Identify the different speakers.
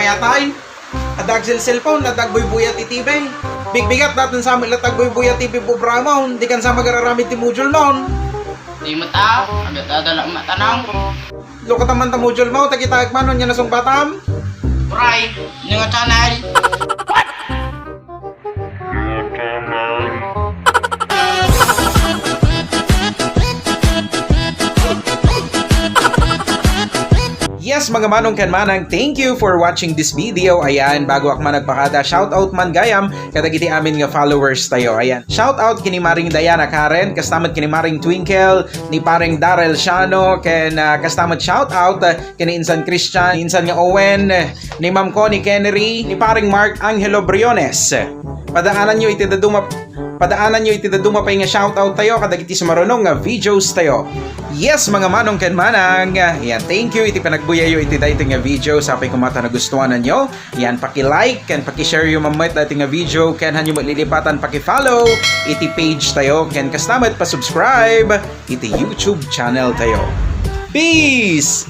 Speaker 1: mayatay. Adag cellphone, adag buy-buyat itibay. Bigbigat natin sa amin latag buy-buyat TV po bramo. Hindi kan sa magararamit ti mujol noon.
Speaker 2: Di mata, agad adala matanang.
Speaker 1: Lukat naman ta mujol mo, tagitag manon yan nasong batam.
Speaker 2: Puray, yung channel.
Speaker 1: Yes, mga manong kan manang, thank you for watching this video. Ayan, bago ak man nagpakada, shoutout man gayam, kadagiti amin nga followers tayo. Ayan, shoutout kini Maring Diana Karen, kastamat kini Maring Twinkle, ni paring Darrell Shano, ken kastamat shoutout kini Insan Christian, Insan nga Owen, ni Ma'am Connie Kennery, ni paring Mark Angelo Briones. Padaanan nyo iti daduma pa nga shoutout tayo kadagiti sumarunong nga videos tayo. Yes, mga manong ken manang. Yan, thank you iti panagbuyayo iti dayto nga video sa apay kumata na gustuhan ninyo. Yan, paki-like ken paki-share yung mamait dayto nga video ken hanyo malilipatan paki-follow iti page tayo ken kastamat pa-subscribe iti YouTube channel tayo. Peace!